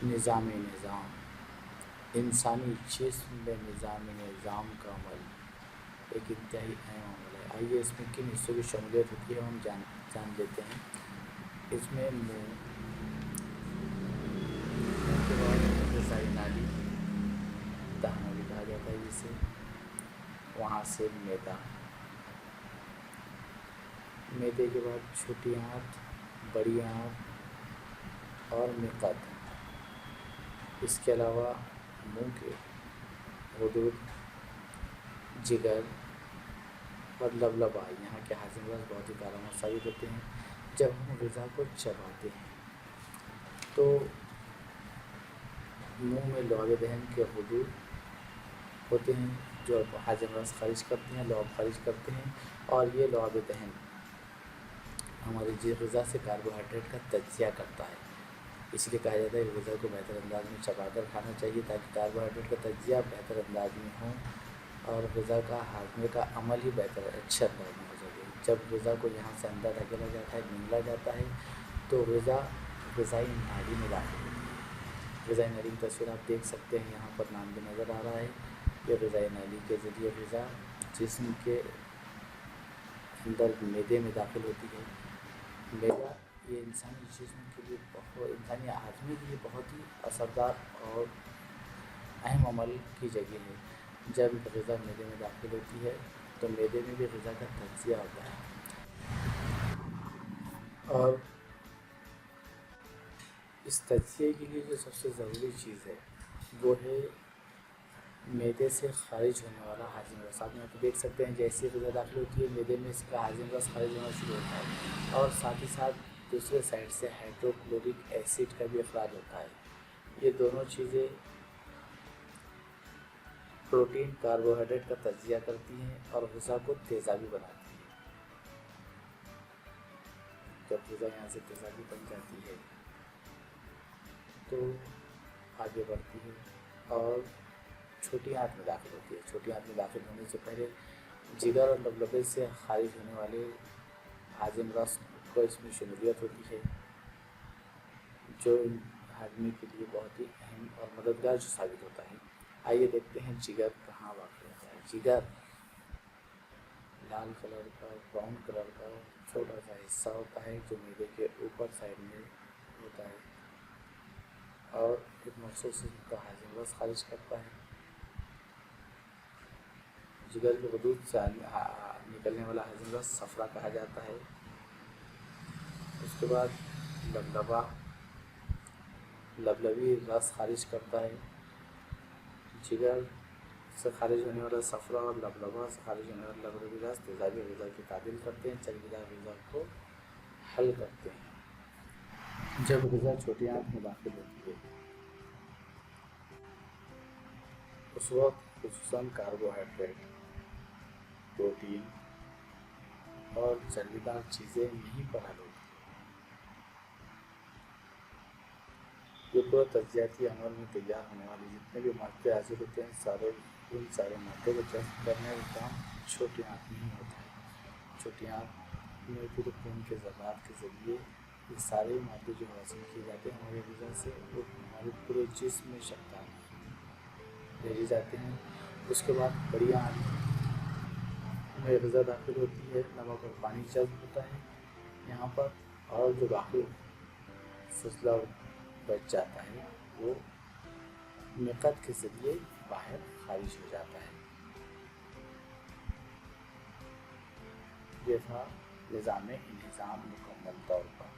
निज़ाम इंसानी जिस्म में निज़ाम का अमल एक इंतहाई अहम अमल है। आइए इसमें किन हिस्सों की शमूलियत होती है हम जान लेते हैं। इसमें मुँह के बाद रसाई नाली दहना भी कहा जाता है जिसे, वहाँ से मैदे के बाद छोटी आंत, बड़ी आंत और मिक़ात। इसके अलावा मुंह के गुदूद, जिगर और लबलबा, यहाँ के हाजिम रस बहुत ही कारगर साबित होते हैं। जब हम ग़िज़ा को चबाते हैं तो मुंह में लुआब दहन के गुदूद होते हैं जो हाजिम रस खारिज करते हैं, लुआब खारिज करते हैं, और ये लुआब दहन हमारी ग़िज़ा से कार्बोहाइड्रेट का तज्ज़िया करता है। इसलिए कहा जाता है कि ग़िज़ा को बेहतर अंदाज में चबाकर खाना चाहिए ताकि कार्बोहाइड्रेट का तज्ज़िया बेहतर अंदाज में हो और ग़िज़ा का हाज़मे का अमल ही अच्छे अंदाज में हो सके। जब ग़िज़ा को यहाँ से अंदर धकेला जाता है, निगला जाता है, तो ग़िज़ा ग़िज़ाई नाली में दाखिल होती है। ग़िज़ाई नाली की तस्वीर आप देख सकते हैं, यहाँ पर नाम भी नज़र आ रहा है। ये ग़िज़ाई नाली के ज़रिए ग़िज़ा जिस्म के अंदर मैदे में दाखिल होती है। मैदा ये इंसानी जिस्म के लिए इंसानी हाज़मे के लिए बहुत ही असरदार और अहम अमल की जगह है। जब ग़िज़ा मैदे में दाखिल होती है तो मैदे में भी ग़िज़ा का तज्ज़िया होता है और इस तज्ज़िये के लिए जो सबसे ज़रूरी चीज़ है वो है मैदे से खारिज होने वाला हाज़िम रस। आप यहाँ पर देख सकते हैं, जैसे ग़िज़ा दाखिल होती है मैदे में इसका हाज़िम रस खारिज होना शुरू होता है और साथ ही साथ दूसरे साइड से हाइड्रोक्लोरिक एसिड का भी अखराज होता है। ये दोनों चीज़ें प्रोटीन कार्बोहाइड्रेट का तज्ज़िया करती हैं और ग़िज़ा को तेज़ाबी बनाती हैं। जब ग़िज़ा यहाँ से तेज़ाबी बन जाती है तो आगे बढ़ती है और छोटी आंत में दाखिल होती है। छोटी आंत में दाखिल होने से पहले जिगर और लबलबे से खारिज होने वाले हाज़िम रस को इसमें शमूलियत होती है, जो हाज़मे के लिए बहुत ही अहम और मददगार साबित होता है। आइए देखते हैं जिगर कहाँ वाक़ होता है। जिगर लाल कलर का, ब्राउन कलर का छोटा सा हिस्सा होता है जो मैदे के ऊपर साइड में होता है और एक मखसूस किस्म का हाज़िम रस खारिज करता है। जिगर के गुदूद से निकलने वाला हाज़िम रस सफ़रा कहा जाता है। उसके बाद लबलबी रस खारिज करता है। जिगर से खारिज होने वाला सफ़रा और लबलबा से खारिज होने वाला लबलबी रस तेज़ाबी ग़िज़ा की तामील करते हैं, चरबीदार ग़िज़ा को हल करते हैं। जब ग़िज़ा छोटी आंत में दाखिल होती है उस वक्त खुसूसन कार्बोहाइड्रेट, प्रोटीन और चर्बीदार चीज़ें यहीं पर हल होती हैं। ये पूरा तज्ज़ियाती अमल में तैयार होने वाले जितने भी मादे हासिल होते हैं उन सारे मादों को जज़्ब करने का काम छोटी आंत में ही होता है। छोटी आंत में फिर खून के ज़रात के ज़रिए ये सारे मादे जो हासिल किए जाते हैं हमारे ग़िज़ा से, वो हमारे पूरे जिस्म में शक्ति भेजे जाते हैं। उसके बाद बड़ी आंत में ग़िज़ा दाखिल होती है, नमक और पानी जज़्ब होता है यहाँ पर, और जो बाकी फजला बच जाता है वो मिक़ात के ज़रिए बाहर खारिज हो जाता है। ये था निज़ाम-ए-इंहिज़ाम मुकम्मल तौर पर।